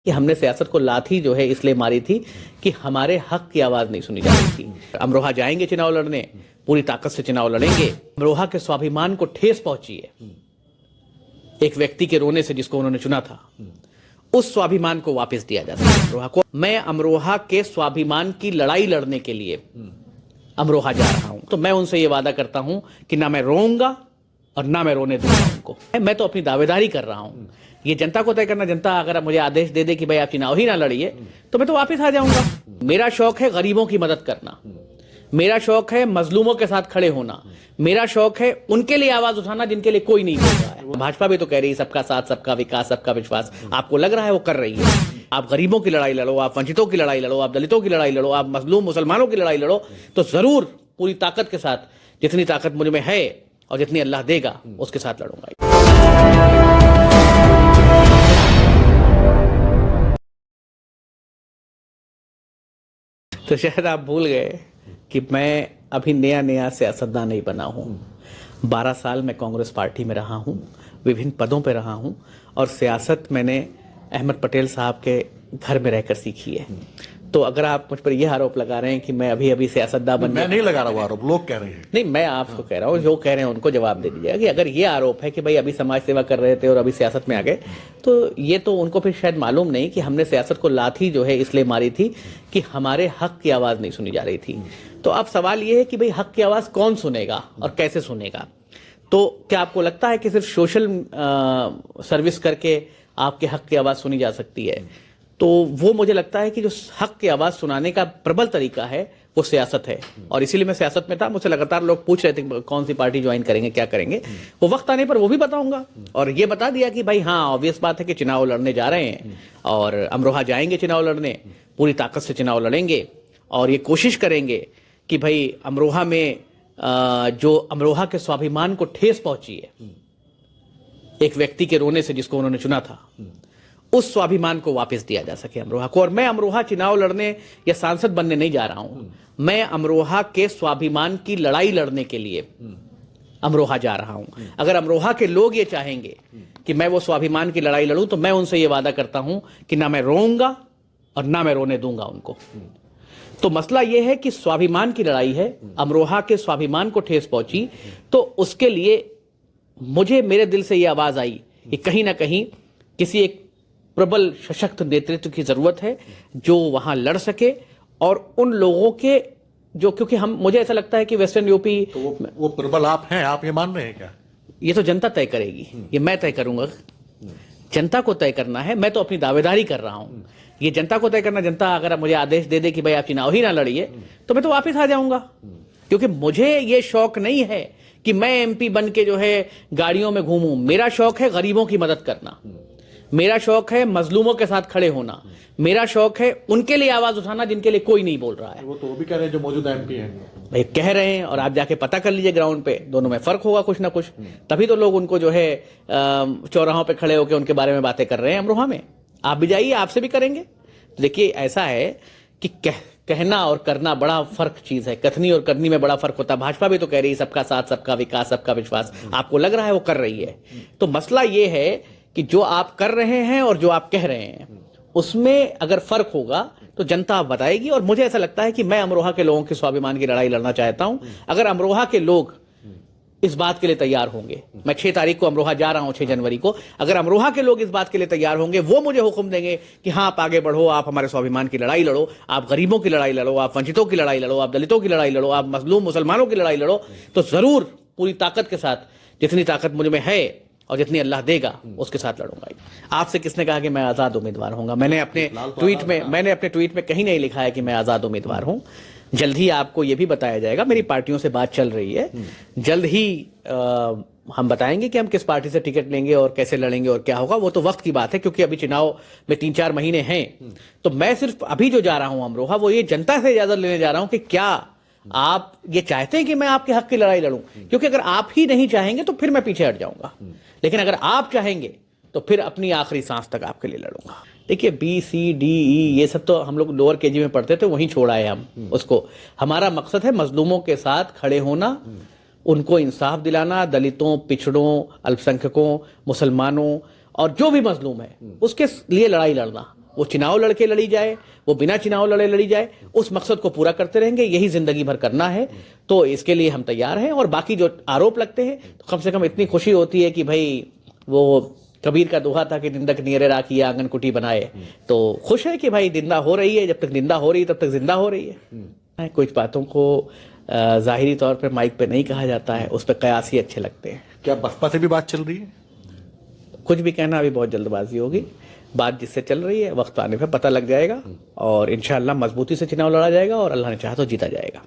कि हमने सियासत को लाठी जो है इसलिए मारी थी कि हमारे हक की आवाज नहीं सुनी जा रही थी। अमरोहा जाएंगे चुनाव लड़ने, पूरी ताकत से चुनाव लड़ेंगे। अमरोहा के स्वाभिमान को ठेस पहुंची है एक व्यक्ति के रोने से जिसको उन्होंने चुना था, उस स्वाभिमान को वापस दिया जाता है अमरोहा को। मैं अमरोहा के स्वाभिमान की लड़ाई लड़ने के लिए अमरोहा जा रहा हूं, तो मैं उनसे ये वादा करता हूं कि ना मैं रोऊंगा और ना मैं रोने दूंगा उनको। मैं तो अपनी दावेदारी कर रहा हूं, ये जनता को तय करना। जनता अगर मुझे आदेश दे दे कि भाई आप चुनाव ही ना लड़िए, तो मैं तो वापस आ जाऊंगा। मेरा शौक है गरीबों की मदद करना, मेरा शौक है मजलूमों के साथ खड़े होना, मेरा शौक है उनके लिए आवाज उठाना जिनके लिए कोई नहीं बोल रहा है। भाजपा भी तो कह रही है सबका साथ, सबका विकास, सबका विश्वास। आपको लग रहा है वो कर रही है? आप गरीबों की लड़ाई लड़ो, आप वंचितों की लड़ाई लड़ो, आप दलितों की लड़ाई लड़ो, आप मजलूम मुसलमानों की लड़ाई लड़ो, तो जरूर पूरी ताकत के साथ, जितनी ताकत मुझ में है और जितनी अल्लाह देगा उसके साथ लड़ूंगा। तो शायद आप भूल गए कि मैं अभी नया सियासतदान नहीं बना हूं। 12 साल मैं कांग्रेस पार्टी में रहा हूं, विभिन्न पदों पे रहा हूं, और सियासत मैंने अहमद पटेल साहब के घर में रहकर सीखी है। तो अगर आप मुझ पर यह आरोप लगा रहे हैं कि मैं अभी सियासतदान बन, मैं नहीं लगा रहा हूं आरोप, लोग कह रहे हैं। नहीं, मैं आपको कह रहा हूं, जो कह रहे हैं उनको जवाब दे दीजिएगा कि अगर ये आरोप है कि भाई अभी समाज सेवा कर रहे थे और अभी सियासत में आ गए, तो ये तो उनको फिर शायद मालूम नहीं कि हमने सियासत को लाठी जो है इसलिए मारी थी कि हमारे हक की आवाज नहीं सुनी जा रही थी। तो अब सवाल ये है कि भाई हक की आवाज कौन सुनेगा और कैसे सुनेगा? तो क्या आपको लगता है कि सिर्फ सोशल सर्विस करके आपके हक की आवाज सुनी जा सकती है? तो वो मुझे लगता है कि जो हक की आवाज सुनाने का प्रबल तरीका है वो सियासत है, और इसीलिए मैं सियासत में था। मुझसे लगातार लोग पूछ रहे थे कौन सी पार्टी ज्वाइन करेंगे, क्या करेंगे। वो वक्त आने पर वो भी बताऊंगा, और ये बता दिया कि भाई हाँ, ऑब्वियस बात है कि चुनाव लड़ने जा रहे हैं और अमरोहा जाएंगे चुनाव लड़ने, पूरी ताकत से चुनाव लड़ेंगे, और ये कोशिश करेंगे कि भाई अमरोहा में जो अमरोहा के स्वाभिमान को ठेस पहुंची है एक व्यक्ति के रोने से जिसको उन्होंने चुना था, उस स्वाभिमान को वापस दिया जा सके अमरोहा को। और मैं अमरोहा चुनाव लड़ने या सांसद बनने नहीं जा रहा हूं, मैं अमरोहा के स्वाभिमान की लड़ाई लड़ने के लिए अमरोहा जा रहा हूं। अगर अमरोहा के लोग ये चाहेंगे कि मैं वो स्वाभिमान की लड़ाई लड़ूं, तो मैं उनसे ये वादा करता हूं कि ना मैं रोऊंगा और ना मैं रोने दूंगा उनको। तो मसला यह है कि स्वाभिमान की लड़ाई है, अमरोहा के स्वाभिमान को ठेस पहुंची, तो उसके लिए मुझे मेरे दिल से यह आवाज आई कि कहीं ना कहीं किसी एक प्रबल सशक्त नेतृत्व की जरूरत है जो वहां लड़ सके, और उन लोगों के जो, क्योंकि मुझे ऐसा लगता है कि वेस्टर्न यूपी, तो वो प्रबल आप हैं, आप ये मान रहे हैं क्या? ये तो जनता तय करेगी, ये मैं तय करूंगा। जनता को तय करना है, मैं तो अपनी दावेदारी कर रहा हूं, ये जनता को तय करना। जनता अगर मुझे आदेश दे दे कि भाई आप चुनाव ही ना लड़िए, तो मैं तो वापस आ जाऊंगा। क्योंकि मुझे ये शौक नहीं है कि मैं एमपी बन के जो है गाड़ियों में घूमूं। मेरा शौक है गरीबों की मदद करना, मेरा शौक है मजलूमों के साथ खड़े होना, मेरा शौक है उनके लिए आवाज उठाना जिनके लिए कोई नहीं बोल रहा है। वो तो वो भी कह रहे हैं जो मौजूदा एमपी हैं, भाई कह रहे हैं, और आप जाके पता कर लीजिए ग्राउंड पे, दोनों में फर्क होगा कुछ ना कुछ। तभी तो लोग उनको जो है चौराहों पे खड़े होकर उनके बारे में बातें कर रहे हैं अमरोहा में। आप भी जाइए, आपसे भी करेंगे। तो देखिए, ऐसा है कि कहना और करना बड़ा फर्क चीज है, कथनी और करनी में बड़ा फर्क होता है। भाजपा भी तो कह रही है सबका साथ, सबका विकास, सबका विश्वास। आपको लग रहा है वो कर रही है? तो मसला ये है कि जो आप कर रहे हैं और जो आप कह रहे हैं, उसमें अगर फर्क होगा तो जनता बताएगी। और मुझे ऐसा लगता है कि मैं अमरोहा के लोगों के स्वाभिमान की लड़ाई लड़ना चाहता हूं। अगर अमरोहा के लोग इस बात के लिए तैयार होंगे, मैं 6 तारीख को अमरोहा जा रहा हूं, 6 जनवरी को, अगर अमरोहा के लोग इस बात के लिए तैयार होंगे, वो मुझे हुक्म देंगे कि हाँ आप आगे बढ़ो, आप हमारे स्वाभिमान की लड़ाई लड़ो, आप गरीबों की लड़ाई लड़ो, आप वंचितों की लड़ाई लड़ो, आप दलितों की लड़ाई लड़ो, आप मजलूम मुसलमानों की लड़ाई लड़ो, तो जरूर पूरी ताकत के साथ, जितनी ताकत मुझ में है और जितनी अल्लाह देगा उसके साथ लड़ूंगा। आपसे किसने कहा कि मैं आजाद उम्मीदवार होऊंगा? मैंने अपने ट्वीट में कहीं नहीं लिखा है कि मैं आजाद उम्मीदवार हूं। जल्द ही आपको यह भी बताया जाएगा, मेरी पार्टियों से बात चल रही है, जल्द ही हम बताएंगे कि हम किस पार्टी से टिकट लेंगे और कैसे लड़ेंगे और क्या होगा। वो तो वक्त की बात है, क्योंकि अभी चुनाव में 3-4 महीने हैं। तो मैं सिर्फ अभी जो जा रहा हूं अमरोहा, वो ये जनता से इजाजत लेने जा रहा हूं कि क्या आप ये चाहते हैं कि मैं आपके हक की लड़ाई लड़ूं? क्योंकि अगर आप ही नहीं चाहेंगे तो फिर मैं पीछे हट जाऊंगा, लेकिन अगर आप चाहेंगे तो फिर अपनी आखिरी सांस तक आपके लिए लड़ूंगा। देखिए, BCDE ये सब तो हम लोग लोअर केजी में पढ़ते थे, वहीं छोड़ा है हम उसको। हमारा मकसद है मजलूमों के साथ खड़े होना, उनको इंसाफ दिलाना, दलितों, पिछड़ों, अल्पसंख्यकों, मुसलमानों और जो भी मजलूम है उसके लिए लड़ाई लड़ना। वो चुनाव लड़के लड़ी जाए, वो बिना चुनाव लड़े लड़ी जाए, उस मकसद को पूरा करते रहेंगे, यही जिंदगी भर करना है। तो इसके लिए हम तैयार हैं। और बाकी जो आरोप लगते हैं तो कम से कम इतनी खुशी होती है कि भाई वो कबीर का दोहा था कि निंदक नियरे राखिए आंगन कुटी बनाए, तो खुश है कि भाई निंदा हो रही है, जब तक निंदा हो रही है तब तक जिंदा हो रही है। कुछ बातों को जाहिरी तौर पे माइक पे नहीं कहा जाता है, उस पर कयास ही अच्छे लगते हैं। क्या बसपा से भी बात चल रही है? कुछ भी कहना अभी बहुत जल्दबाजी होगी। बात जिससे चल रही है वक्त आने पे पता लग जाएगा और इंशाअल्लाह मजबूती से चुनाव लड़ा जाएगा और अल्लाह ने चाहा तो जीता जाएगा।